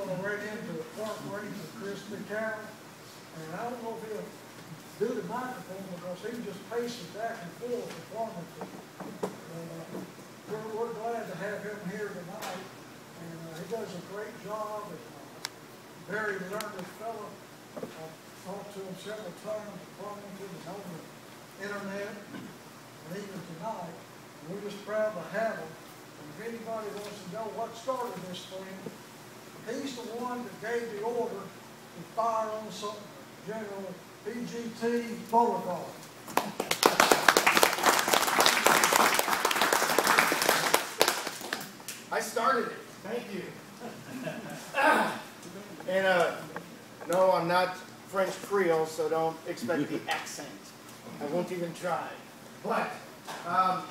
I ran into a park race with Chris Mekow, and I don't know if he'll do the microphone because he just paces back and forth performing. We're glad to have him here tonight, and he does a great job. And, very learned fellow. I've talked to him several times, talking to him on the internet, and even tonight. And we're just proud to have him. And if anybody wants to know what started this thing, he's the one that gave the order to fire on General P.G.T. Beauregard. I started it. Thank you. And no, I'm not French Creole, so don't expect the accent. I won't even try. But a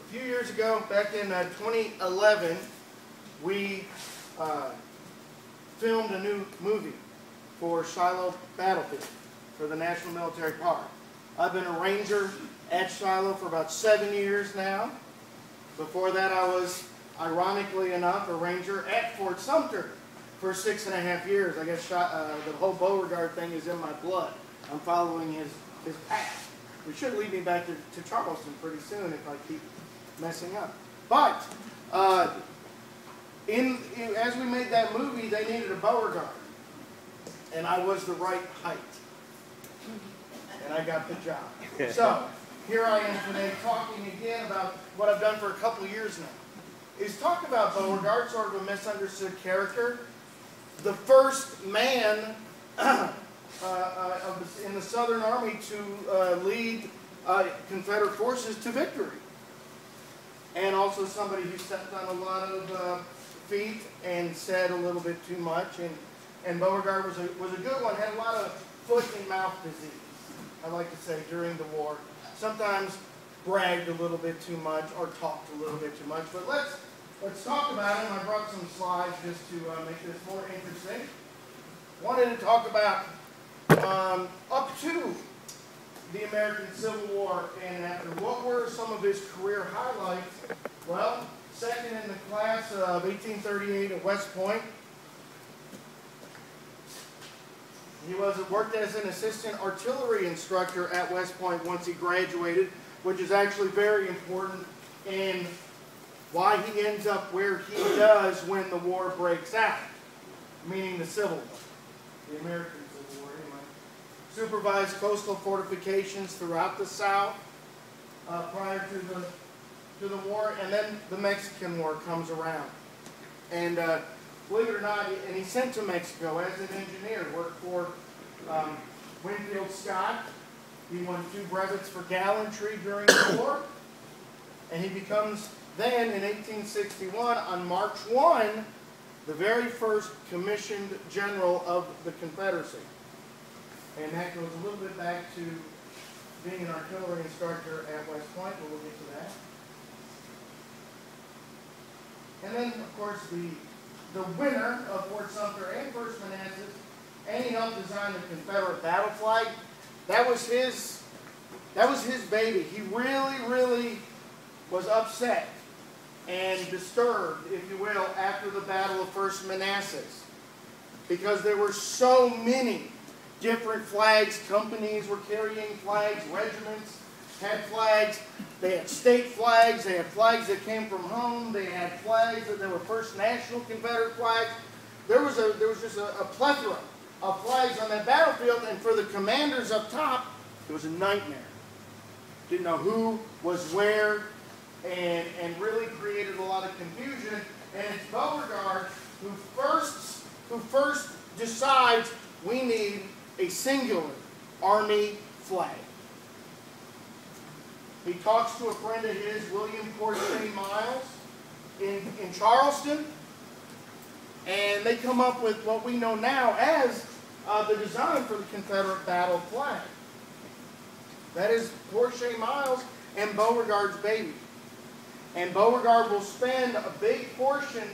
few years ago, back in 2011, we filmed a new movie for Shiloh Battlefield for the National Military Park. I've been a ranger at Shiloh for about 7 years now. Before that, I was, ironically enough, a ranger at Fort Sumter for 6.5 years. I guess the whole Beauregard thing is in my blood. I'm following his path. Which should lead me back to Charleston pretty soon if I keep messing up. But as we made that movie, they needed a Beauregard. And I was the right height. And I got the job. So, here I am today talking again about what I've done for a couple of years now. Is talk about Beauregard, sort of a misunderstood character. The first man in the Southern Army to lead Confederate forces to victory. And also somebody who stepped on a lot of feet and said a little bit too much. And Beauregard was a good one, had a lot of foot and mouth disease, I like to say, during the war. Sometimes bragged a little bit too much or talked a little bit too much. But let's talk about him. I brought some slides just to make this more interesting. Wanted to talk about up to the American Civil War and after. What were some of his career highlights? Well, second in the class of 1838 at West Point. He worked as an assistant artillery instructor at West Point once he graduated, which is actually very important in why he ends up where he does when the war breaks out, meaning the Civil War, the American Civil War anyway. Supervised coastal fortifications throughout the South prior to the war, and then the Mexican War comes around. And believe it or not, and he's sent to Mexico as an engineer, worked for Winfield Scott. He won 2 brevets for gallantry during the war, and he becomes then, in 1861, on March 1, the very first commissioned general of the Confederacy. And that goes a little bit back to being an artillery instructor at West Point, but we'll get to that. And then, of course, the winner of Fort Sumter and First Manassas, and he helped design the Confederate battle flag. That was his baby. He really, really was upset and disturbed, if you will, after the Battle of First Manassas, because there were so many different flags. Companies were carrying flags, regiments had flags, they had state flags, they had flags that came from home, they had flags that were first national Confederate flags. There was just a plethora of flags on that battlefield, and for the commanders up top, it was a nightmare. Didn't know who was where, and really created a lot of confusion. And it's Beauregard who first decides we need a singular Army flag. He talks to a friend of his, William Portrayed Miles, in Charleston, and they come up with what we know now as the design for the Confederate battle flag. That is Portrayed Miles and Beauregard's baby. And Beauregard will spend a big portion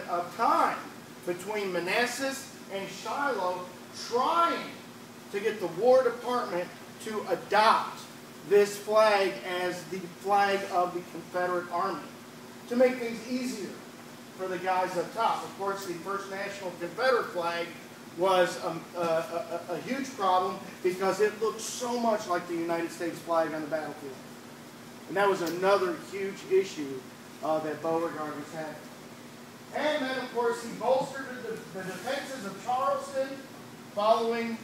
of time between Manassas and Shiloh trying to get the War Department to adopt this flag as the flag of the Confederate Army, to make things easier for the guys up top. Of course, the first national Confederate flag was a huge problem because it looked so much like the United States flag on the battlefield. And that was another huge issue that Beauregard was having. And then, of course, he bolstered the defenses of Charleston following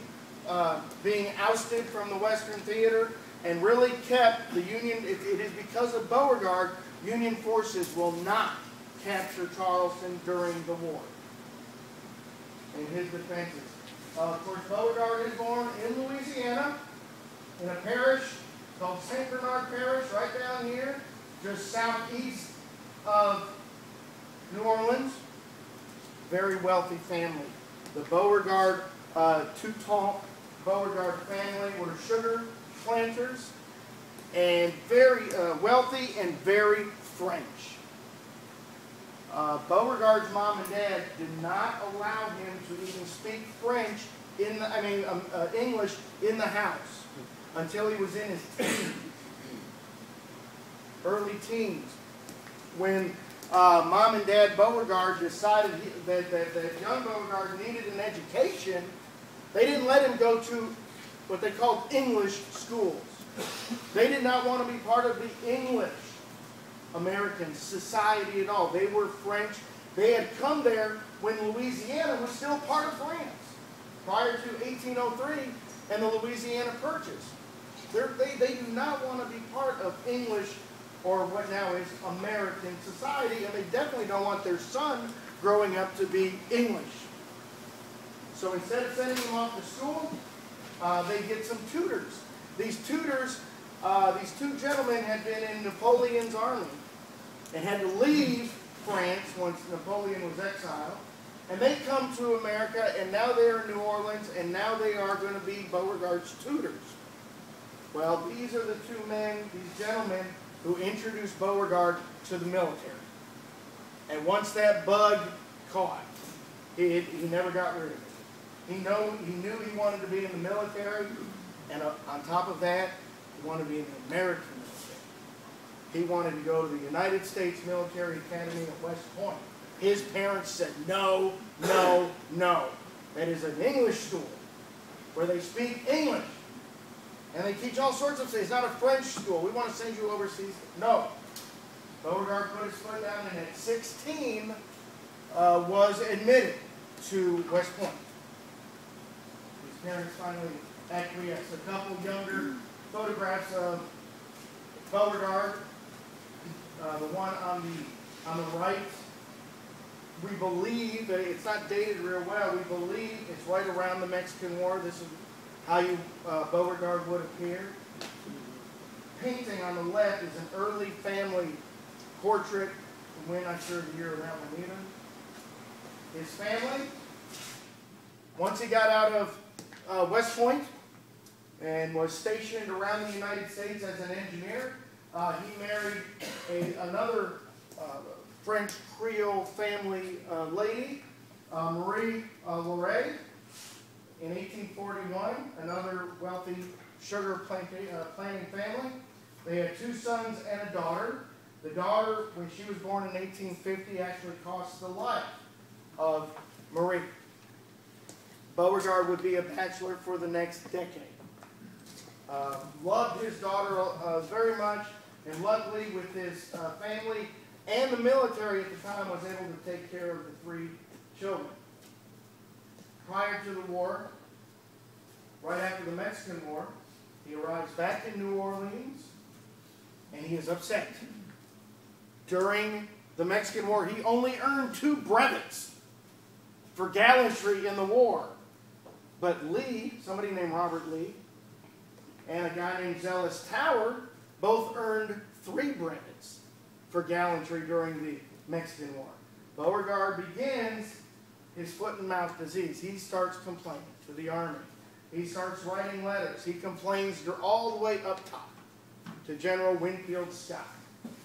being ousted from the Western Theater, and really kept the Union. It is because of Beauregard, Union forces will not capture Charleston during the war. In his defenses. Of course, Beauregard is born in Louisiana, in a parish called St. Bernard Parish, right down here, just southeast of New Orleans. Very wealthy family. The Beauregard, Toutant Beauregard family were sugar planters, and very wealthy and very French. Beauregard's mom and dad did not allow him to even speak French English in the house until he was in his teens, early teens, when mom and dad Beauregard decided that young Beauregard needed an education. They didn't let him go to what they called English schools. They did not want to be part of the English American society at all. They were French. They had come there when Louisiana was still part of France, prior to 1803 and the Louisiana Purchase. They do not want to be part of English, or what now is American society, and they definitely don't want their son growing up to be English. So instead of sending him off to school, they get some tutors. These tutors, these two gentlemen had been in Napoleon's army and had to leave France once Napoleon was exiled. And they come to America, and now they are in New Orleans, and now they are going to be Beauregard's tutors. Well, these are the two men, these gentlemen, who introduced Beauregard to the military. And once that bug caught, he never got rid of it. He knew he wanted to be in the military, and on top of that, he wanted to be in the American military. He wanted to go to the United States Military Academy at West Point. His parents said, no, no, no. That is an English school where they speak English. And they teach all sorts of things. It's not a French school. We want to send you overseas. No. Beauregard put his foot down, and at 16 was admitted to West Point. His parents finally acquiesced. A couple younger photographs of Beauregard. The one on the right, we believe, it's not dated real well, we believe it's right around the Mexican War. This is how Beauregard would appear. Painting on the left is an early family portrait. We're not sure the year of that one either. His family, once he got out of West Point and was stationed around the United States as an engineer, he married another French Creole family lady, Marie Laure, in 1841, another wealthy sugar planting family. They had two sons and a daughter. The daughter, when she was born in 1850, actually cost the life of Marie. Beauregard would be a bachelor for the next decade. Loved his daughter very much, and luckily with his family and the military at the time was able to take care of the three children. Prior to the war, right after the Mexican War, he arrives back in New Orleans, and he is upset. During the Mexican War, he only earned 2 brevets for gallantry in the war. But Lee, somebody named Robert Lee, and a guy named Zealous Tower both earned 3 brevets for gallantry during the Mexican War. Beauregard begins his foot and mouth disease. He starts complaining to the Army. He starts writing letters. He complains all the way up top to General Winfield Scott,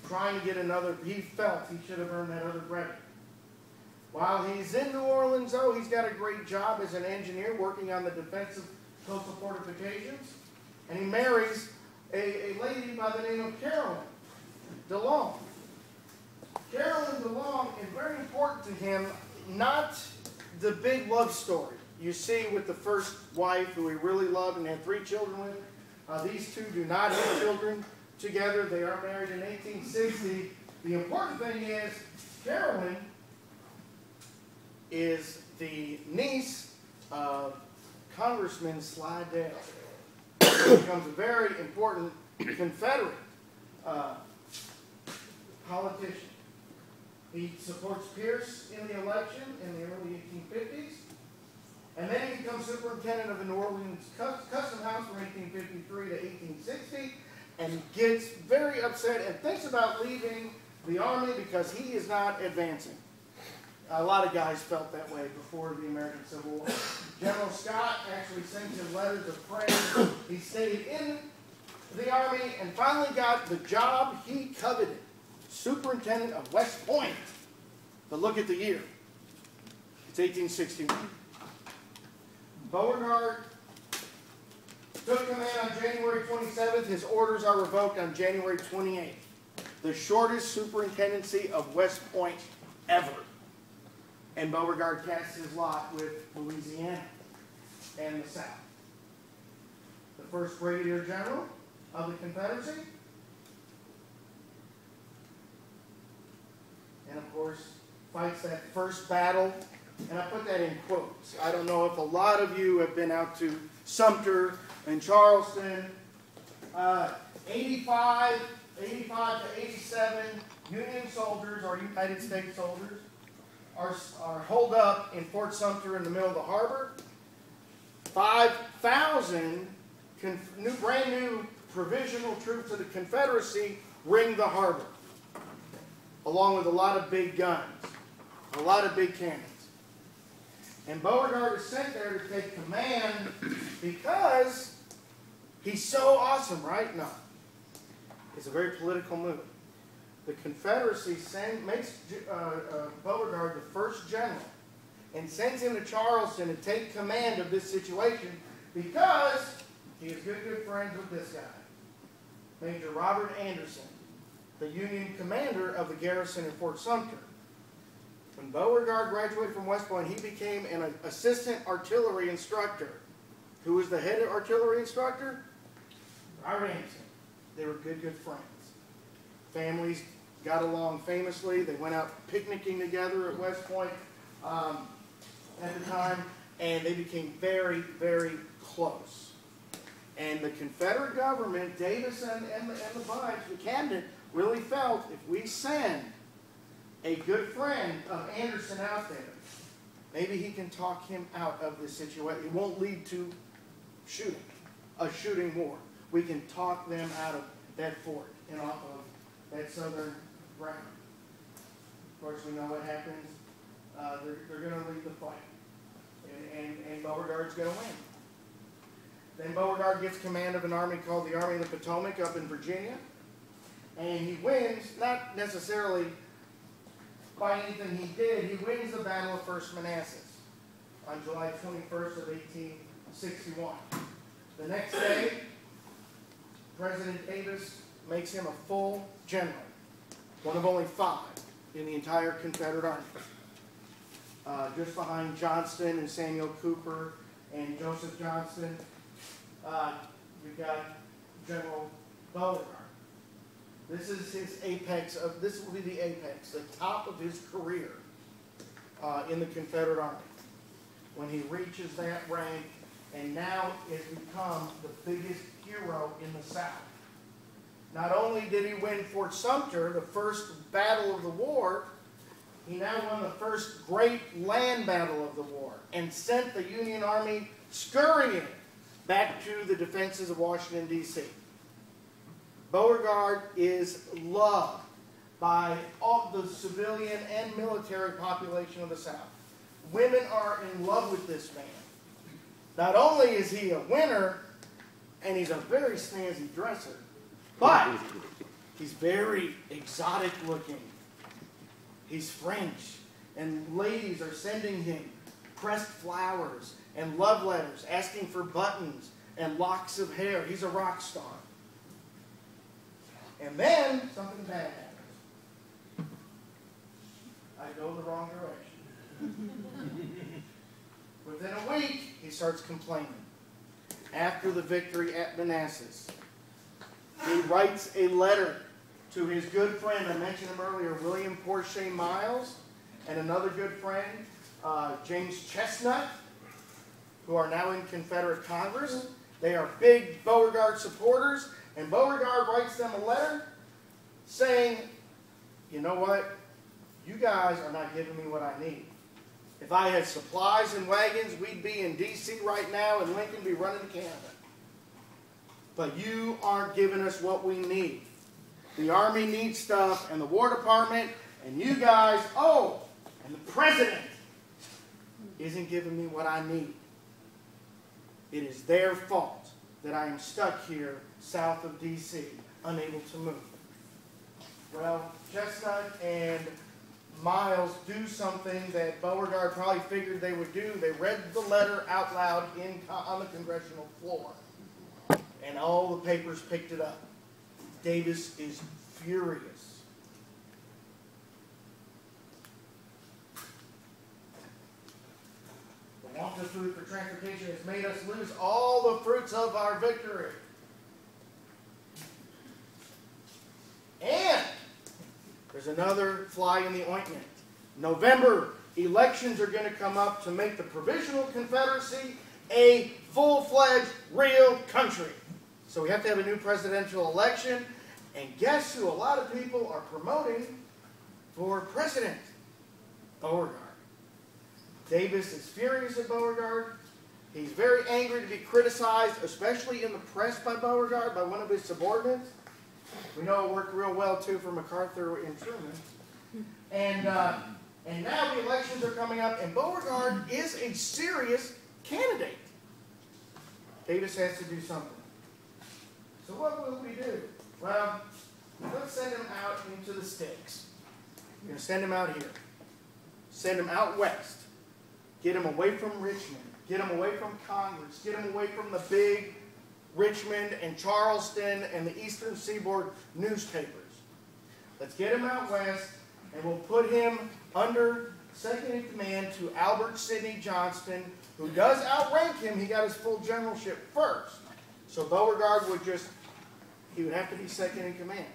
trying to get another. He felt he should have earned that other brevet. While he's in New Orleans, though, he's got a great job as an engineer working on the defensive coastal fortifications. And he marries a lady by the name of Caroline DeLong. Carolyn belonged, and very important to him, not the big love story you see with the first wife who he really loved and had 3 children with. These two do not have children together. They are married in 1860. The important thing is Carolyn is the niece of Congressman Slidell. He becomes a very important Confederate politician. He supports Pierce in the election in the early 1850s. And then he becomes superintendent of the New Orleans Custom House from 1853 to 1860 and gets very upset and thinks about leaving the Army because he is not advancing. A lot of guys felt that way before the American Civil War. General Scott actually sends him letters of praise. He stayed in the Army and finally got the job he coveted, superintendent of West Point. But look at the year. It's 1861. Beauregard took command on January 27th. His orders are revoked on January 28th. The shortest superintendency of West Point ever. And Beauregard casts his lot with Louisiana and the South. The first Brigadier General of the Confederacy. And of course, fights that first battle. And I put that in quotes. I don't know if a lot of you have been out to Sumter and Charleston. 85 to 87 Union soldiers, or United States soldiers, are holed up in Fort Sumter in the middle of the harbor. 5,000 brand new provisional troops of the Confederacy ring the harbor, along with a lot of big guns, a lot of big cannons. And Beauregard is sent there to take command because he's so awesome, right? No. It's a very political move. The Confederacy makes Beauregard the first general and sends him to Charleston to take command of this situation because he is good friends with this guy, Major Robert Anderson, the Union commander of the garrison in Fort Sumter. When Beauregard graduated from West Point, he became an assistant artillery instructor. Who was the head artillery instructor? Robert Anderson. They were good friends. Families got along famously. They went out picnicking together at West Point at the time, and they became very, very close. And the Confederate government, Davison and the bunch, the cabinet, really felt if we send a good friend of Anderson out there, maybe he can talk him out of this situation. It won't lead to a shooting war. We can talk them out of that fort and off of that southern ground. Of course, we know what happens. They're going to lead the fight. And Beauregard's going to win. Then Beauregard gets command of an army called the Army of the Potomac up in Virginia. And he wins, not necessarily by anything he did, he wins the Battle of First Manassas on July 21st of 1861. The next day, President Davis makes him a full general, one of only 5 in the entire Confederate Army. Just behind Johnston and Samuel Cooper and Joseph Johnston, you've got General Beauregard. This is his apex this will be the apex, the top of his career in the Confederate Army. When he reaches that rank and now has become the biggest hero in the South. Not only did he win Fort Sumter, the first battle of the war, he now won the first great land battle of the war and sent the Union Army scurrying back to the defenses of Washington, D.C. Beauregard is loved by all the civilian and military population of the South. Women are in love with this man. Not only is he a winner, and he's a very snazzy dresser, but he's very exotic looking. He's French, and ladies are sending him pressed flowers and love letters, asking for buttons and locks of hair. He's a rock star. And then something bad happens. go the wrong direction. Within a week, he starts complaining. After the victory at Manassas, he writes a letter to his good friend, I mentioned him earlier, William Portrayed Miles, and another good friend, James Chestnut, who are now in Confederate Congress. They are big Beauregard supporters, and Beauregard writes them a letter saying, you know what, you guys are not giving me what I need. If I had supplies and wagons, we'd be in D.C. right now and Lincoln be running to Canada. But you aren't giving us what we need. The Army needs stuff, and the War Department, and you guys, oh, and the President isn't giving me what I need. It is their fault that I am stuck here south of D.C., unable to move. Well, Chestnut and Miles do something that Beauregard probably figured they would do. They read the letter out loud on the congressional floor. And all the papers picked it up. Davis is furious. The want of food for transportation has made us lose all the fruits of our victory. And there's another fly in the ointment. November, elections are going to come up to make the Provisional Confederacy a full-fledged, real country. So we have to have a new presidential election. And guess who a lot of people are promoting for president? Beauregard. Davis is furious at Beauregard. He's very angry to be criticized, especially in the press by Beauregard, by one of his subordinates. We know it worked real well, too, for MacArthur and Truman. And now the elections are coming up, and Beauregard is a serious candidate. Davis has to do something. So what will we do? Well, let's send him out into the sticks. We're going to send him out here. Send him out west. Get him away from Richmond. Get him away from Congress. Get him away from the big Richmond and Charleston and the Eastern Seaboard newspapers. Let's get him out west, and we'll put him under second in command to Albert Sidney Johnston, who does outrank him. He got his full generalship first. So Beauregard would just, he would have to be second in command.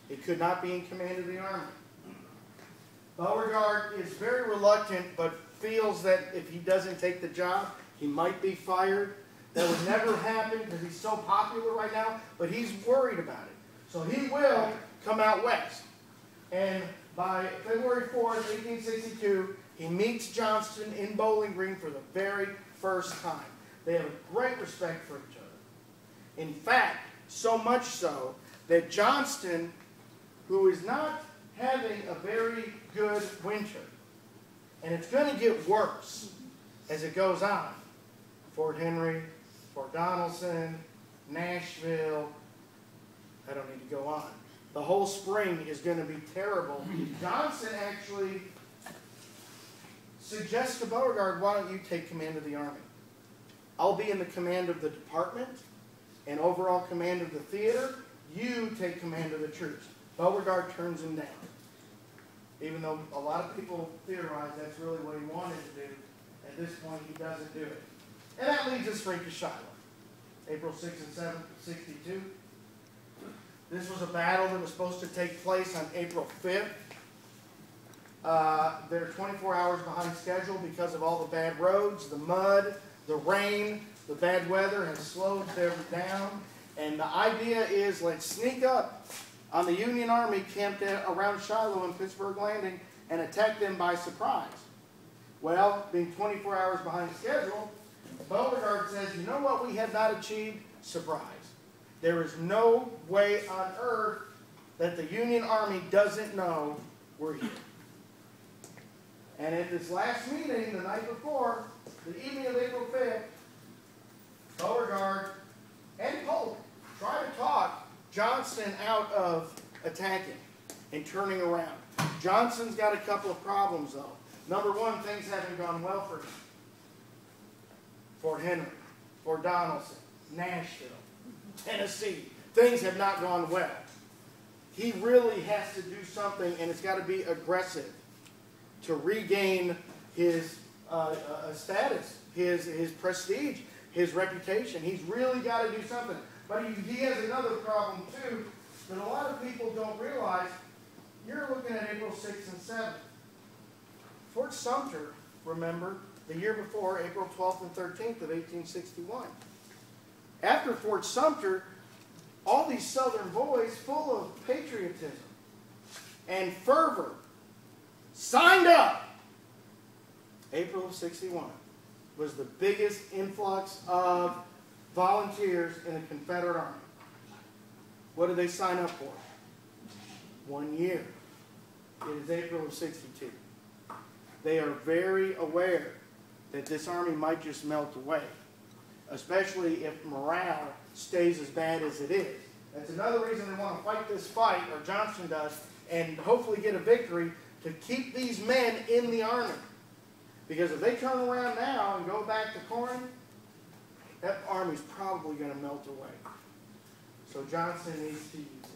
He could not be in command of the Army. Beauregard is very reluctant, but feels that if he doesn't take the job, he might be fired. That would never happen because he's so popular right now, but he's worried about it. So he will come out west. And by February 4th, 1862, he meets Johnston in Bowling Green for the very first time. They have a great respect for each other. In fact, so much so that Johnston, who is not having a very good winter, and it's going to get worse as it goes on. Fort Henry, Fort Donelson, Nashville, I don't need to go on. The whole spring is going to be terrible. Johnston actually suggests to Beauregard, why don't you take command of the Army? I'll be in the command of the department and overall command of the theater. You take command of the troops. Beauregard turns him down. Even though a lot of people theorize that's really what he wanted to do, at this point he doesn't do it. And that leads us straight to Shiloh. April 6th and 7th, 62. This was a battle that was supposed to take place on April 5th. They're 24 hours behind schedule because of all the bad roads, the mud, the rain, the bad weather has slowed them down. And the idea is, let's sneak up on the Union Army camped around Shiloh and Pittsburgh Landing and attack them by surprise. Well, being 24 hours behind schedule, Beauregard says, you know what we have not achieved? Surprise. There is no way on earth that the Union Army doesn't know we're here. And at this last meeting, the night before, the evening of April 5th, Beauregard and Polk try to talk Johnston out of attacking and turning around. Johnston's got a couple of problems, though. Number one, things haven't gone well for him. Fort Henry, Fort Donelson, Nashville, Tennessee. Things have not gone well. He really has to do something, and it's got to be aggressive to regain his status, his prestige, his reputation. He's really got to do something. But he has another problem too that a lot of people don't realize. You're looking at April 6th and 7th. Fort Sumter, remember, the year before, April 12th and 13th of 1861. After Fort Sumter, all these Southern boys, full of patriotism and fervor, signed up. April of 61 was the biggest influx of volunteers in the Confederate Army. What did they sign up for? 1 year. It is April of 62. They are very aware that this army might just melt away, especially if morale stays as bad as it is. That's another reason they want to fight this fight, or Johnston does, and hopefully get a victory to keep these men in the army. Because if they turn around now and go back to Corinth, that army's probably going to melt away. So Johnston needs to use it.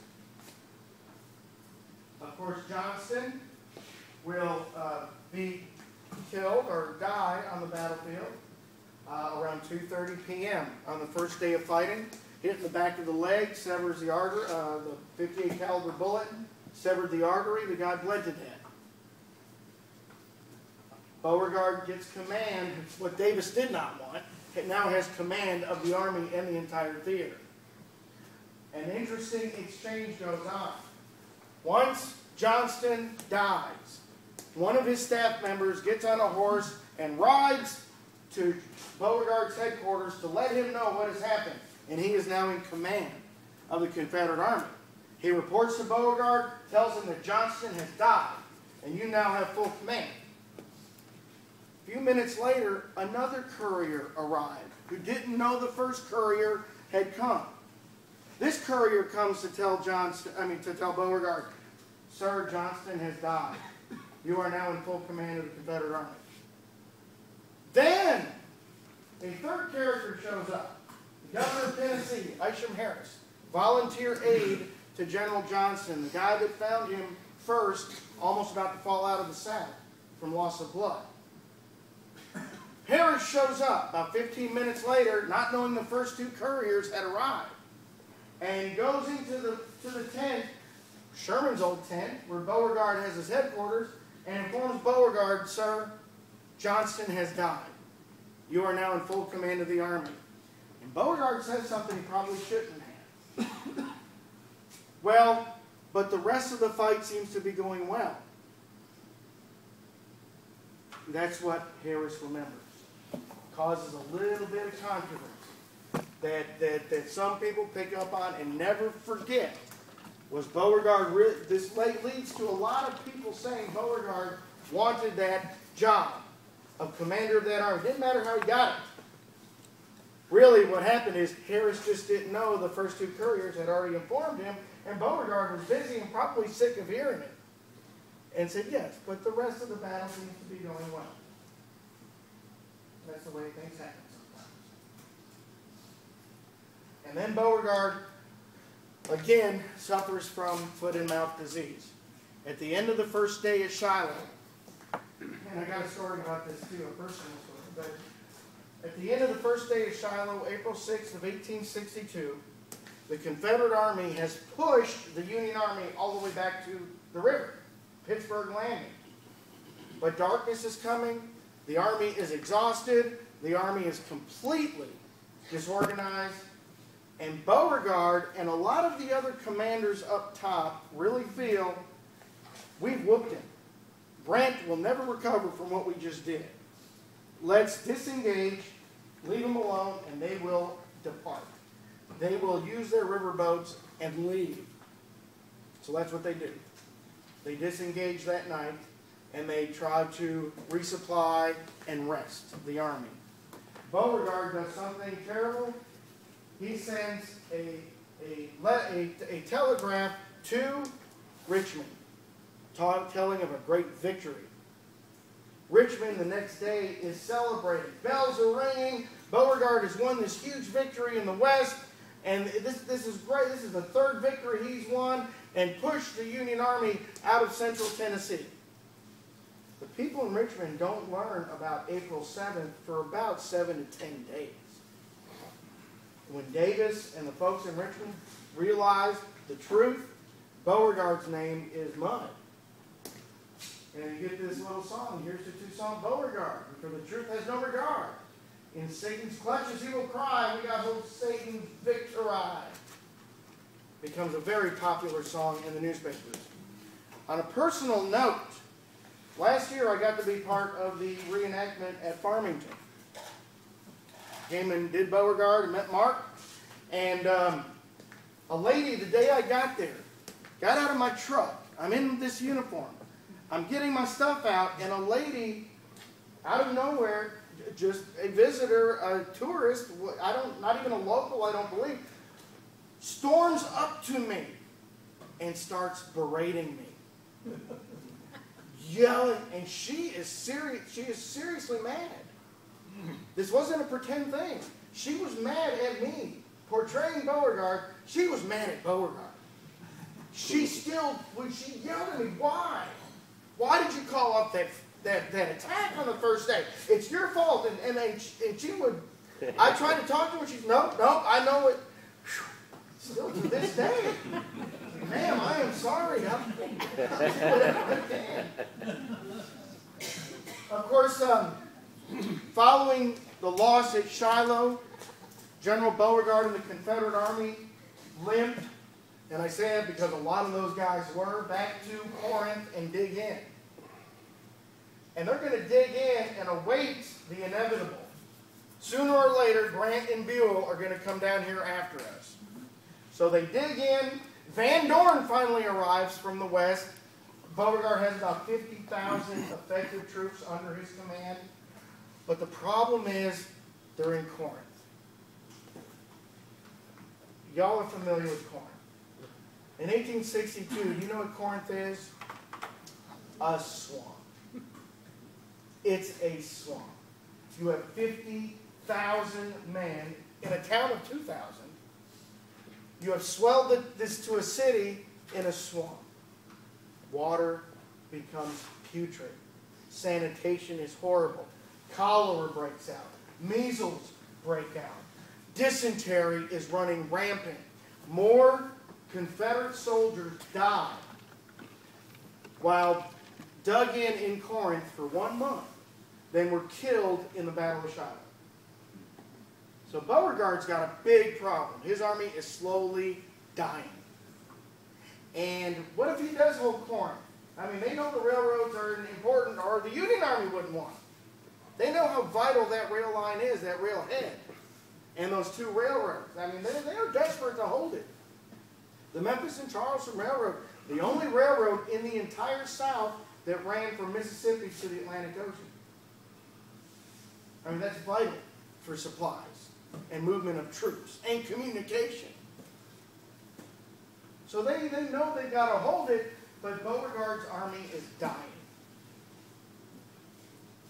Of course, Johnston will be killed or die on the battlefield around 2:30 p.m. on the first day of fighting. Hit in the back of the leg, severs the artery. The .58 caliber bullet severed the artery. The guy bled to death. Beauregard gets command, what Davis did not want. It now has command of the army and the entire theater. An interesting exchange goes on. Once Johnston dies, one of his staff members gets on a horse and rides to Beauregard's headquarters to let him know what has happened. And he is now in command of the Confederate Army. He reports to Beauregard, tells him that Johnston has died, and you now have full command. A few minutes later, another courier arrived who didn't know the first courier had come. This courier comes to tell Beauregard, "Sir, Johnston has died. You are now in full command of the Confederate Army." Then a third character shows up. The governor of Tennessee, Isham Harris, volunteer aide to General Johnston, the guy that found him first, almost about to fall out of the saddle from loss of blood. Harris shows up about 15 minutes later, not knowing the first two couriers had arrived, and goes into the tent, Sherman's old tent, where Beauregard has his headquarters, and informs Beauregard, "Sir, Johnston has died. You are now in full command of the army." And Beauregard says something he probably shouldn't have. Well, but the rest of the fight seems to be going well. That's what Harris remembers. Causes a little bit of controversy that some people pick up on and never forget. Was Beauregard really, this leads to a lot of people saying Beauregard wanted that job of commander of that army. It didn't matter how he got it. Really what happened is Harris just didn't know the first two couriers had already informed him, and Beauregard was busy and probably sick of hearing it. And said, "Yes, but the rest of the battle seems to be going well." That's the way things happen sometimes. And then Beauregard, again, suffers from foot and mouth disease. At the end of the first day at Shiloh, and I got a story about this too, a personal story, but at the end of the first day at Shiloh, April 6th of 1862, the Confederate Army has pushed the Union Army all the way back to the river, Petersburg Landing. But darkness is coming. The army is exhausted. The army is completely disorganized. And Beauregard and a lot of the other commanders up top really feel, we've whooped him. Brant will never recover from what we just did. Let's disengage, leave them alone, and they will depart. They will use their river boats and leave. So that's what they do. They disengage that night, and they try to resupply and rest the army. Beauregard does something terrible. He sends a telegraph to Richmond, telling of a great victory. Richmond the next day is celebrating. Bells are ringing. Beauregard has won this huge victory in the West, and this is great. This is the third victory he's won, and pushed the Union Army out of central Tennessee. The people in Richmond don't learn about April 7th for about 7 to 10 days. When Davis and the folks in Richmond realized the truth, Beauregard's name is mud. And you get this little song. Here's the two-song Beauregard. For the truth has no regard. In Satan's clutches he will cry. We got hope Satan's victory. Becomes a very popular song in the newspapers. On a personal note, last year I got to be part of the reenactment at Farmington. Came and did Beauregard and met Mark. And a lady, the day I got there, got out of my truck. I'm in this uniform. I'm getting my stuff out, and a lady, out of nowhere, just a visitor, a tourist, not even a local, I don't believe, storms up to me and starts berating me. Yelling, and she is seriously mad. This wasn't a pretend thing. She was mad at me. Portraying Beauregard, she was mad at Beauregard. She still, when she yelled at me, why? Why did you call up that attack on the first day? It's your fault. And she would, I tried to talk to her, she's, no, I know it. Still to this day. Ma'am, I am sorry. I'm whatever I can. Of course, following the loss at Shiloh, General Beauregard and the Confederate Army limped, and I say it because a lot of those guys were, back to Corinth and dig in. And they're going to dig in and await the inevitable. Sooner or later, Grant and Buell are going to come down here after us. So they dig in. Van Dorn finally arrives from the west. Beauregard has about 50,000 effective troops under his command. But the problem is, they're in Corinth. Y'all are familiar with Corinth. In 1862, you know what Corinth is? A swamp. It's a swamp. You have 50,000 men in a town of 2,000. You have swelled this to a city in a swamp. Water becomes putrid. Sanitation is horrible. Cholera breaks out. Measles break out. Dysentery is running rampant. More Confederate soldiers died while dug in Corinth for 1 month than were killed in the Battle of Shiloh. So Beauregard's got a big problem. His army is slowly dying. And what if he does hold Corinth? I mean, they know the railroads are important, or the Union Army wouldn't want it. They know how vital that rail line is, that railhead, and those two railroads. I mean, they are desperate to hold it. The Memphis and Charleston Railroad, the only railroad in the entire South that ran from Mississippi to the Atlantic Ocean. I mean, that's vital for supplies and movement of troops and communication. So they know they've got to hold it, but Beauregard's army is dying.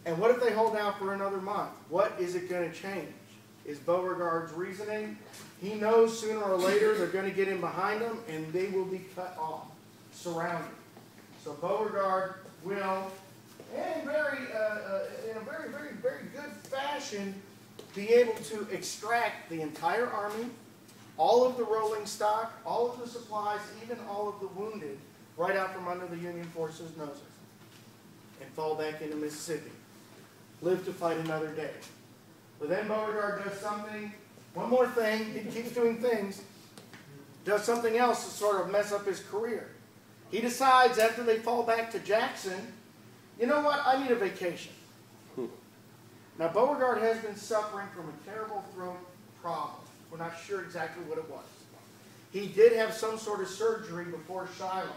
And what if they hold out for another month? What is it going to change? Is Beauregard's reasoning? He knows sooner or later they're going to get in behind them and they will be cut off, surrounded. So Beauregard will, and in a very, very, very good fashion, be able to extract the entire army, all of the rolling stock, all of the supplies, even all of the wounded, right out from under the Union forces' noses, and fall back into Mississippi. Live to fight another day. But then Beauregard does something, one more thing, he keeps doing things, does something else to sort of mess up his career. He decides after they fall back to Jackson, you know what, I need a vacation. Now Beauregard has been suffering from a terrible throat problem. We're not sure exactly what it was. He did have some sort of surgery before Shiloh.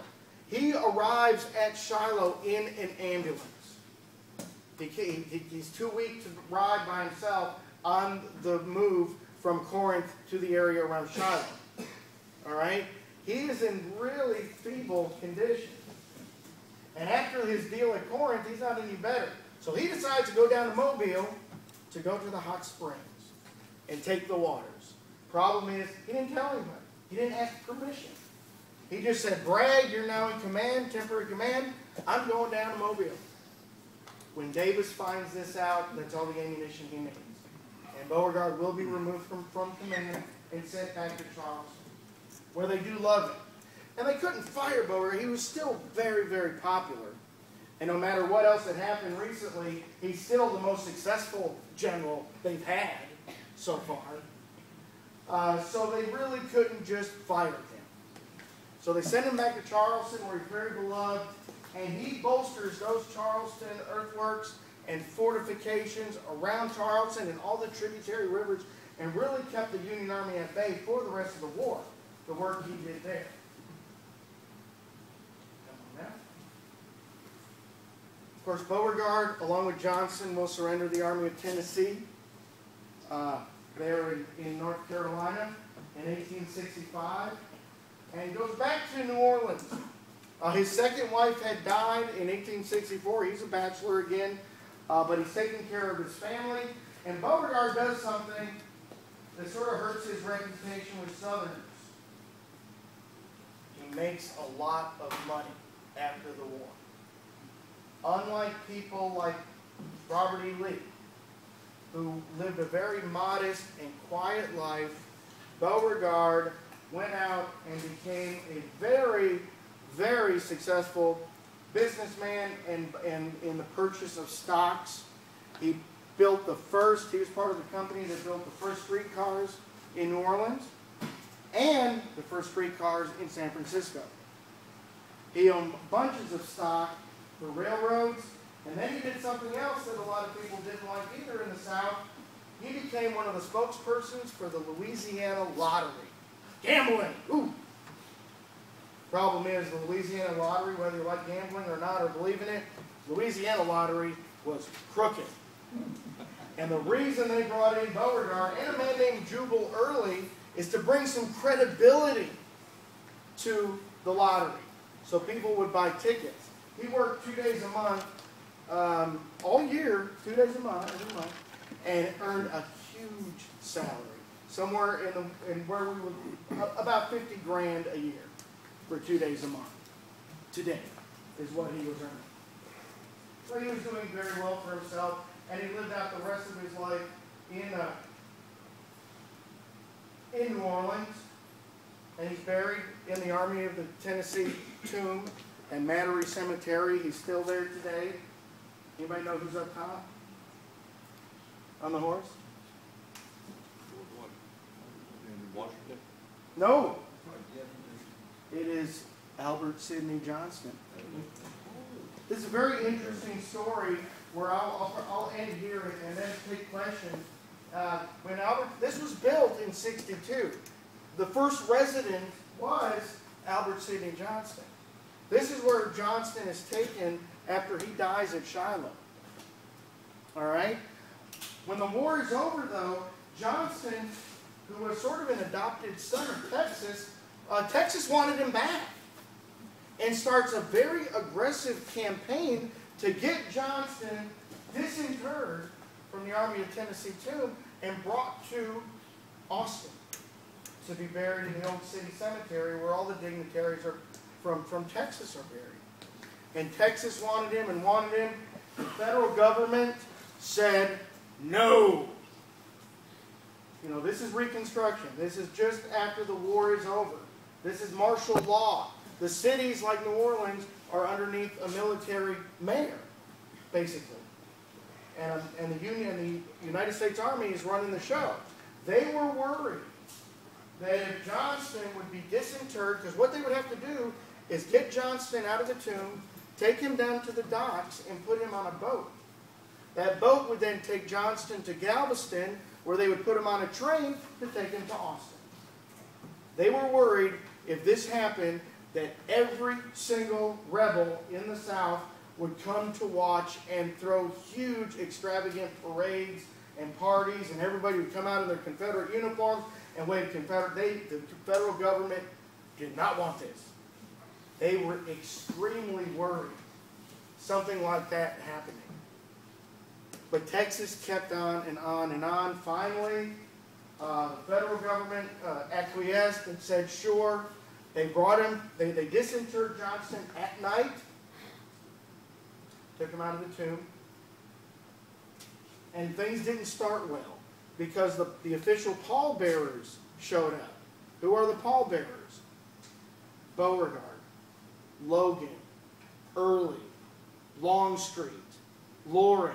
He arrives at Shiloh in an ambulance. He's too weak to ride by himself on the move from Corinth to the area around Shiloh. All right? He is in really feeble condition. And after his deal at Corinth, he's not any better. So he decides to go down to Mobile to go to the hot springs and take the waters. Problem is, he didn't tell anybody. He didn't ask permission. He just said, Bragg, you're now in command, temporary command. I'm going down to Mobile. When Davis finds this out, that's all the ammunition he needs. And Beauregard will be removed from command and sent back to Charleston, where they do love him. And they couldn't fire Beauregard. He was still very, very popular. And no matter what else had happened recently, he's still the most successful general they've had so far. So they really couldn't just fire him. So they send him back to Charleston, where he's very beloved, and he bolsters those Charleston earthworks and fortifications around Charleston and all the tributary rivers, and really kept the Union Army at bay for the rest of the war, the work he did there. Of course, Beauregard, along with Johnston, will surrender the Army of Tennessee there in North Carolina in 1865, and goes back to New Orleans. His second wife had died in 1864. He's a bachelor again, but he's taking care of his family. And Beauregard does something that sort of hurts his reputation with Southerners. He makes a lot of money after the war. Unlike people like Robert E. Lee, who lived a very modest and quiet life, Beauregard went out and became a very, very successful businessman in the purchase of stocks. He built the first, he was part of the company that built the first streetcars in New Orleans and the first streetcars in San Francisco. He owned bunches of stock for railroads, and then he did something else that a lot of people didn't like either in the South. He became one of the spokespersons for the Louisiana lottery. Gambling! Ooh! Problem is, the Louisiana lottery, whether you like gambling or not or believe in it, Louisiana lottery was crooked. And the reason they brought in Beauregard and a man named Jubal Early is to bring some credibility to the lottery, so people would buy tickets. He worked 2 days a month, all year, 2 days a month, every month, and earned a huge salary. Somewhere in where we would, about 50 grand a year for 2 days a month. Today is what he was earning. So he was doing very well for himself, and he lived out the rest of his life in New Orleans, and he's buried in the Army of the Tennessee tomb and Mattery Cemetery. He's still there today. Anybody know who's up top on the horse? Washington? No. It is Albert Sidney Johnson. This is a very interesting story where I'll end here and then take questions. This was built in '62. The first resident was Albert Sidney Johnston. This is where Johnston is taken after he dies at Shiloh. All right? When the war is over, though, Johnston, who was sort of an adopted son of Texas, Texas wanted him back and starts a very aggressive campaign to get Johnston disinterred from the Army of Tennessee tomb and brought to Austin to be buried in the old city cemetery where all the dignitaries from Texas are buried. And Texas wanted him and wanted him. The federal government said no. You know, this is Reconstruction. This is just after the war is over. This is martial law. The cities like New Orleans are underneath a military mayor, basically. And the United States Army is running the show. They were worried that if Johnston would be disinterred, because what they would have to do is get Johnston out of the tomb, take him down to the docks, and put him on a boat. That boat would then take Johnston to Galveston, where they would put him on a train to take him to Austin. They were worried if this happened that every single rebel in the South would come to watch and throw huge extravagant parades and parties, and everybody would come out in their Confederate uniforms and wave Confederate. The federal government did not want this. They were extremely worried something like that happening. But Texas kept on and on and on. Finally, the federal government acquiesced and said, sure. They brought him, they disinterred Johnston at night, took him out of the tomb, And things didn't start well because the official pallbearers showed up. Who are the pallbearers? Beauregard, Logan, Early, Longstreet, Loring.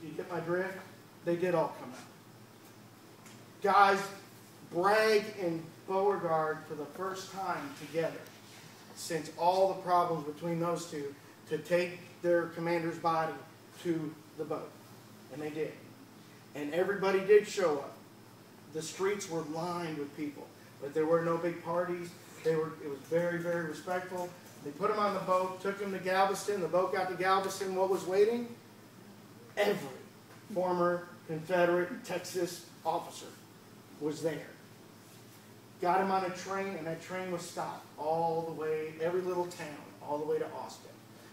You get my drift? They did all come out. Guys, Bragg and Beauregard for the first time together since all the problems between those two to take their commander's body to the boat. And they did. And everybody did show up. The streets were lined with people. But there were no big parties. It was very, very respectful. They put him on the boat, took him to Galveston. The boat got to Galveston. What was waiting? Every former Confederate Texas officer was there. Got him on a train, and that train was stopped all the way, every little town, all the way to Austin.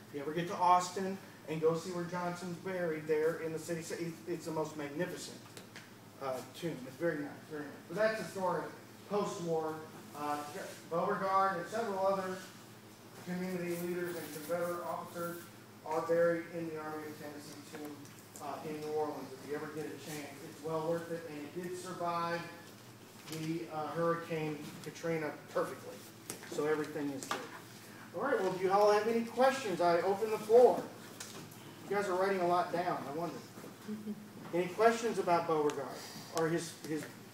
If you ever get to Austin and go see where Johnson's buried there in the city, it's the most magnificent tomb. It's very nice, very nice. But that's the story post-war. Beauregard and several other community leaders and Confederate officers are buried in the Army of Tennessee tomb in New Orleans. If you ever get a chance, it's well worth it, and it did survive the Hurricane Katrina perfectly. So everything is good. All right, well, do you all have any questions? I open the floor. You guys are writing a lot down, I wonder. Any questions about Beauregard or his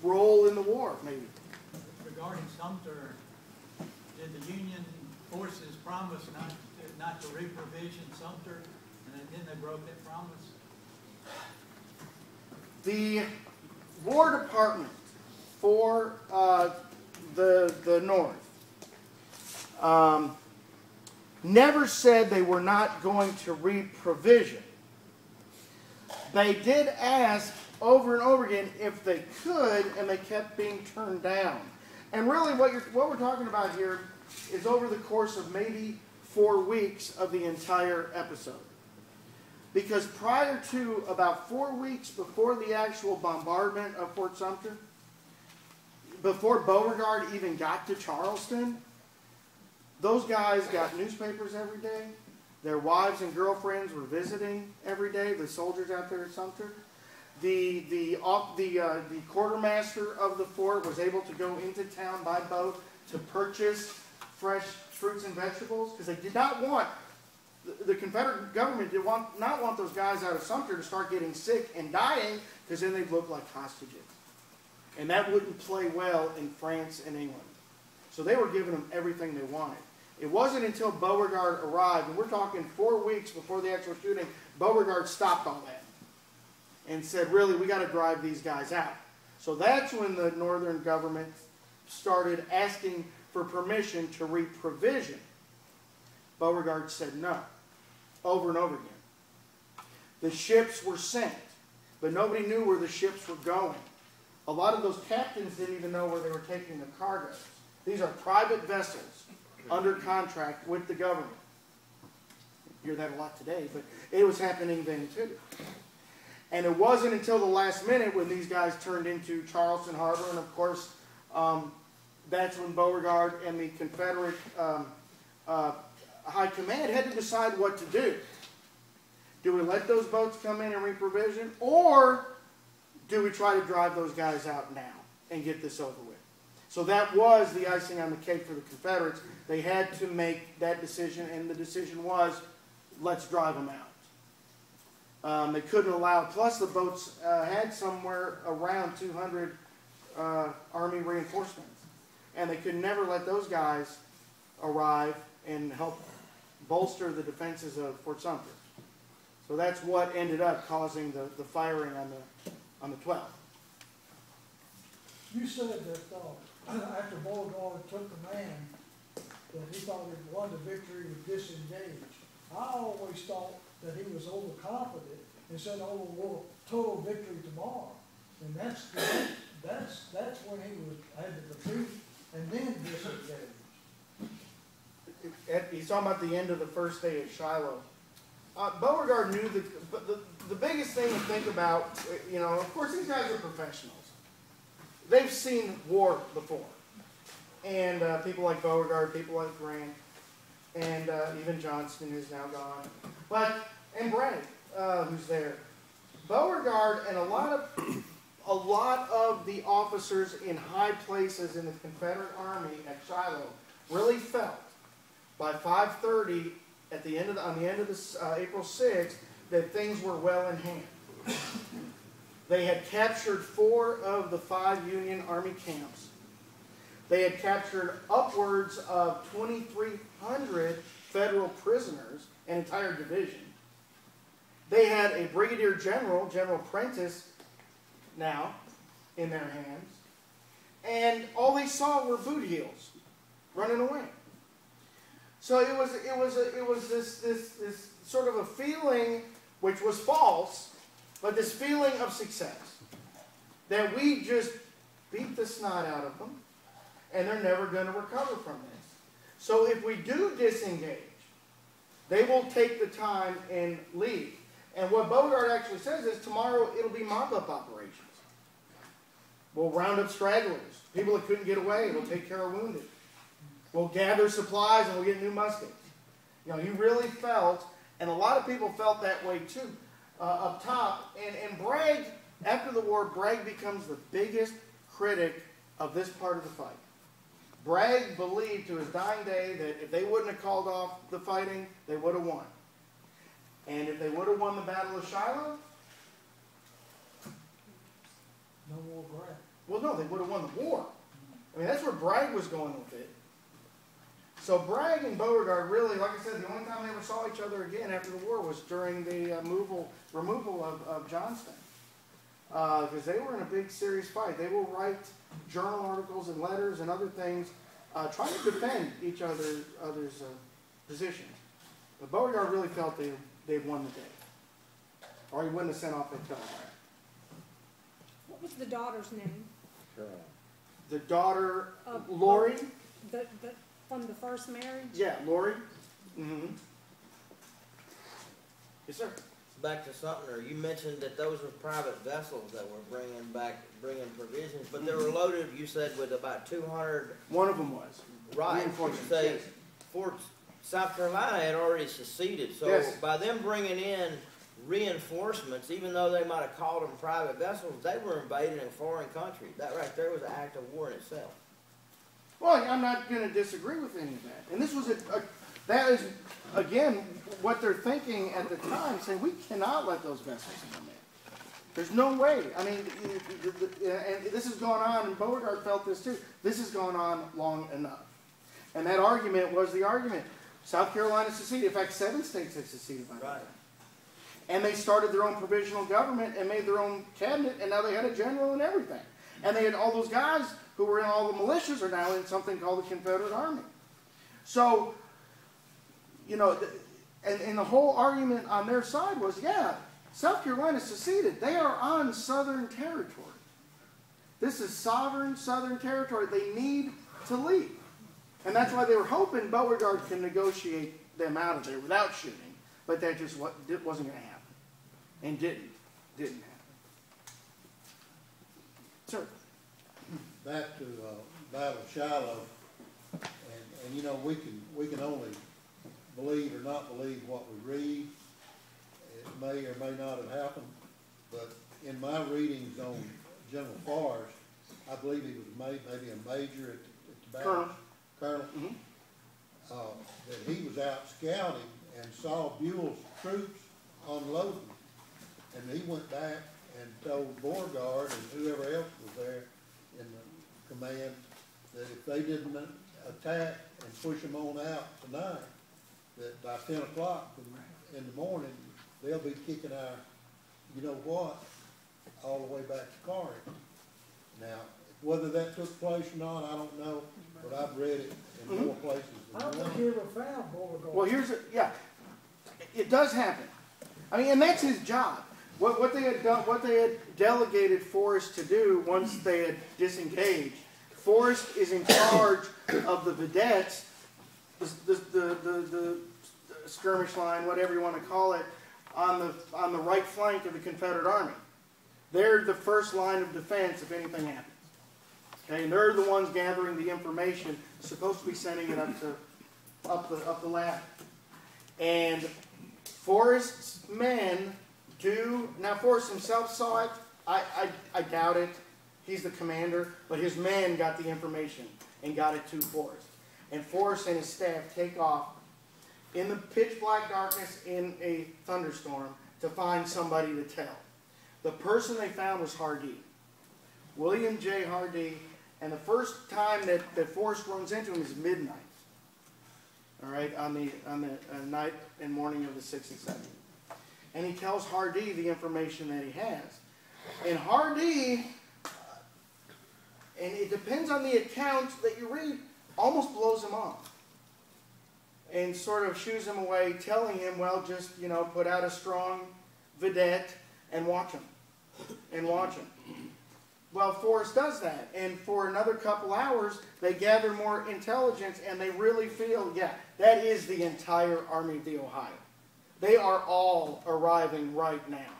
role in the war, maybe? Regarding Sumter, did the Union forces promise not to reprovision Sumter, and then they broke that promise? The War Department for the North never said they were not going to reprovision. They did ask over and over again if they could, and they kept being turned down. And really what we're talking about here is over the course of maybe 4 weeks of the entire episode. Because prior to about 4 weeks before the actual bombardment of Fort Sumter, before Beauregard even got to Charleston, those guys got newspapers every day. Their wives and girlfriends were visiting every day, the soldiers out there at Sumter. The quartermaster of the fort was able to go into town by boat to purchase fresh fruits and vegetables because they did not want, the Confederate government did not want those guys out of Sumter to start getting sick and dying because then they'd look like hostages. And that wouldn't play well in France and England. So they were giving them everything they wanted. It wasn't until Beauregard arrived, and we're talking 4 weeks before the actual shooting, Beauregard stopped all that and said, really, we got to drive these guys out. So that's when the Northern government started asking for permission to reprovision. Beauregard said no, over and over again. The ships were sent, but nobody knew where the ships were going. A lot of those captains didn't even know where they were taking the cargoes. These are private vessels under contract with the government. You hear that a lot today, but it was happening then too. And it wasn't until the last minute when these guys turned into Charleston Harbor, and of course, that's when Beauregard and the Confederate High Command had to decide what to do. Do we let those boats come in and reprovision, or do we try to drive those guys out now and get this over with? So that was the icing on the cake for the Confederates. They had to make that decision, and the decision was, let's drive them out. They couldn't allow, plus the boats had somewhere around 200 Army reinforcements. And they could never let those guys arrive and help bolster the defenses of Fort Sumter. So that's what ended up causing the firing on the 12th. You said that after Beauregard took command, that he thought he won the victory with disengage. I always thought that he was overconfident and said, "Oh, we'll total victory tomorrow." And that's when he had to defeat and then disengage. He's talking about the end of the first day at Shiloh. Beauregard knew the biggest thing to think about, of course these guys are professionals. They've seen war before. And people like Beauregard, people like Grant, and even Johnston is now gone. And Bragg. who's there. Beauregard and a lot of the officers in high places in the Confederate Army at Shiloh really felt by 5:30 on the end of this April 6th that things were well in hand. They had captured 4 of the 5 Union Army camps. They had captured upwards of 2,300 Federal prisoners, an entire division. They had a brigadier general, General Prentice, now in their hands, and all they saw were boot heels running away. So it was this sort of a feeling, which was false, but this feeling of success, that we just beat the snot out of them, and they're never going to recover from this. So if we do disengage, they will take the time and leave. And what Beauregard actually says is tomorrow it'll be mop-up operations. We'll round up stragglers, people that couldn't get away. We'll take care of wounded. We'll gather supplies and we'll get new muskets. You know, he really felt, and a lot of people felt that way too, up top. And Bragg, after the war, Bragg becomes the biggest critic of this part of the fight. Bragg believed to his dying day that if they wouldn't have called off the fighting, they would have won. And if they would have won the Battle of Shiloh, No more Bragg. well, no, they would have won the war. I mean, that's where Bragg was going with it. So Bragg and Beauregard really, like I said, the only time they ever saw each other again after the war was during the removal of Johnston. Because they were in a big, serious fight. They will write journal articles and letters and other things trying to defend each other's positions. But Beauregard really felt they'd won the day. Or he wouldn't have sent off that telegram. What was the daughter's name? The daughter, Of- Lori? From the first marriage? Yeah, Lori. Mm-hmm. Yes, sir. Back to Sumter, you mentioned that those were private vessels that were bringing provisions, but they were loaded, you said, with about 200. One of them was. Right. Reinforcements, Say, yes. Fort South Carolina had already seceded, so Yes. by them bringing in reinforcements, even though they might have called them private vessels, they were invading a foreign country. That right there was an act of war in itself. Well, I'm not going to disagree with any of that. And this was that is, again, what they're thinking at the time, saying we cannot let those vessels come in. There's no way. I mean, and this has gone on, and Beauregard felt this too. This has gone on long enough. And that argument was the argument. South Carolina seceded. In fact, 7 states had seceded by that time. And they started their own provisional government and made their own cabinet, and now they had a general and everything. And they had all those guys who were in all the militias are now in something called the Confederate Army. So, you know, and the whole argument on their side was, yeah, South Carolina seceded. They are on Southern territory. This is sovereign Southern territory. They need to leave. And that's why they were hoping Beauregard can negotiate them out of there without shooting. But that just wasn't going to happen. And didn't happen. Sir. Back to Battle of Shiloh, and you know, we can only believe or not believe what we read. It may or may not have happened, but in my readings on General Forrest, I believe he was maybe a major at the battle. Colonel. Mm-hmm. That he was out scouting and saw Buell's troops unloading, and he went back and told Beauregard and whoever else was there in the command that if they didn't attack and push them on out tonight, that by 10 o'clock in the morning, they'll be kicking our, you know what, all the way back to Corinth. Now, whether that took place or not, I don't know, but I've read it in more places I than don't think one. he ever found Beauregard. Well, it does happen. I mean, and that's his job. What they had done, what they had delegated Forrest to do once they had disengaged. Forrest is in charge of the vedettes, the skirmish line, whatever you want to call it, on the right flank of the Confederate Army. They're the first line of defense if anything happens. Okay, and they're the ones gathering the information, supposed to be sending it up the ladder. And Forrest's men now Forrest himself saw it. I doubt it. He's the commander, but his men got the information and got it to Forrest. And Forrest and his staff take off in the pitch black darkness in a thunderstorm to find somebody to tell. The person they found was Hardee, William J. Hardee, and the first time that Forrest runs into him is midnight. All right, on the night and morning of the 6th and 7th. And he tells Hardee the information that he has. And Hardee, and it depends on the account that you read, almost blows him off. And sort of shoos him away, telling him, well, just, put out a strong vedette and watch him. And watch him. Well, Forrest does that. And for another couple hours, they gather more intelligence, and they really feel, yeah, that is the entire Army of the Ohio. They are all arriving right now.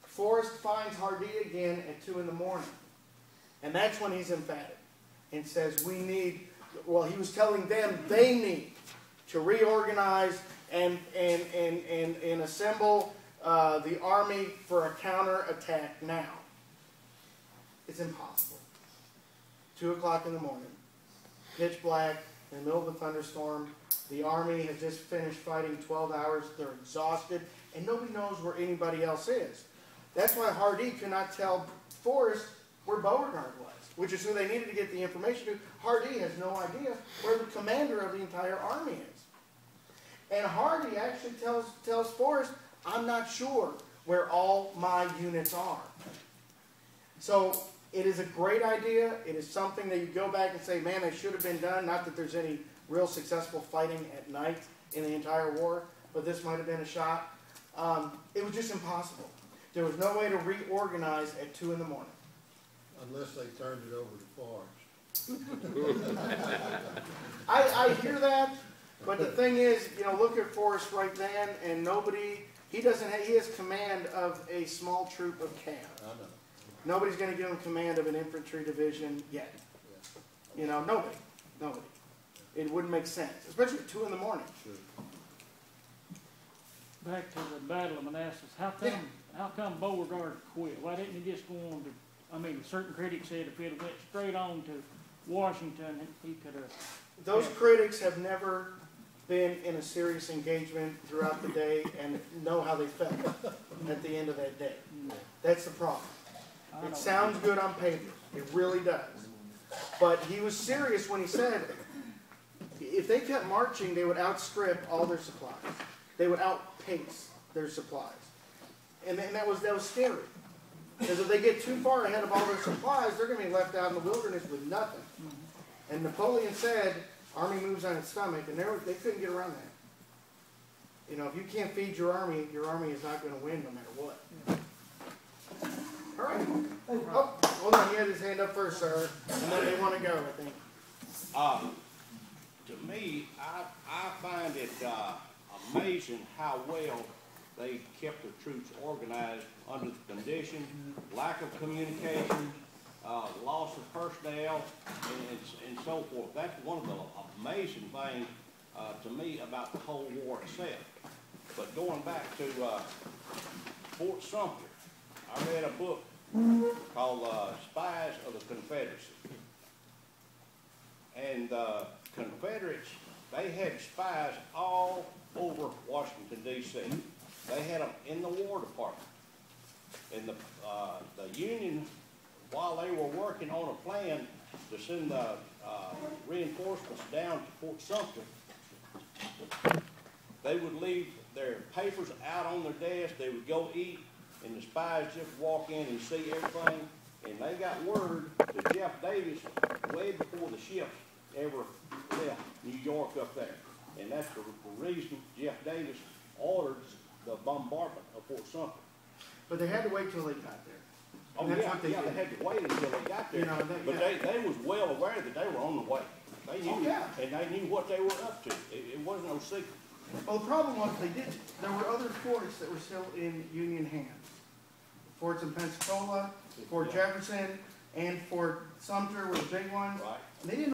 Forrest finds Hardee again at 2 in the morning. And that's when he's emphatic and says, he was telling them they need to reorganize and assemble the army for a counterattack now. It's impossible. 2 o'clock in the morning, pitch black, in the middle of a thunderstorm. The army has just finished fighting 12 hours. They're exhausted, and nobody knows where anybody else is. That's why Hardee could not tell Forrest where Beauregard was, which is who they needed to get the information to. Hardee has no idea where the commander of the entire army is. And Hardee actually tells Forrest, I'm not sure where all my units are. So it is a great idea. It is something that you go back and say, man, that should have been done. Not that there's any real successful fighting at night in the entire war, but this might have been a shot. It was just impossible. There was no way to reorganize at 2 in the morning. Unless they turned it over to Forrest. I hear that, but the thing is, look at Forrest right then, and he has command of a small troop of cav. I know. Nobody's going to give him command of an infantry division yet. Yeah. Nobody. It wouldn't make sense, especially at 2 in the morning. Sure. Back to the Battle of Manassas. How come Beauregard quit? Why didn't he just go on to? Certain critics said if he had went straight on to Washington, he could have. Those critics have never been in a serious engagement throughout the day and know how they felt at the end of that day. That's the problem. It sounds good on paper. It really does. But he was serious when he said if they kept marching, they would outstrip all their supplies. They would outpace their supplies. And that was scary. Because if they get too far ahead of all their supplies, they're going to be left out in the wilderness with nothing. And Napoleon said, army moves on its stomach, and they couldn't get around that. If you can't feed your army is not going to win no matter what. All right. Oh, hold on. He had his hand up first, sir. And then they want to go, I think. To me, I find it amazing how well they kept the troops organized under the condition, lack of communication, loss of personnel, and so forth. That's one of the amazing things to me about the whole war itself. But going back to Fort Sumter, I read a book called Spies of the Confederacy. And the Confederates, they had spies all over Washington, D.C. They had them in the War Department. And the Union, while they were working on a plan to send the reinforcements down to Fort Sumter, they would leave their papers out on their desk. They would go eat, and the spies just walk in and see everything. And they got word to Jeff Davis way before the ships ever left New York up there. And that's the reason Jeff Davis ordered the bombardment of Fort Sumter. But they had to wait till they got there. Oh, That's yeah, what they they had to wait until they got there. But they was well aware that they were on the way. They knew, and they knew what they were up to. It wasn't no secret. Well, the problem was there were other forts that were still in Union hands. Forts in Pensacola, Fort Jefferson, and Fort Sumter were the big ones. Right. And they didn't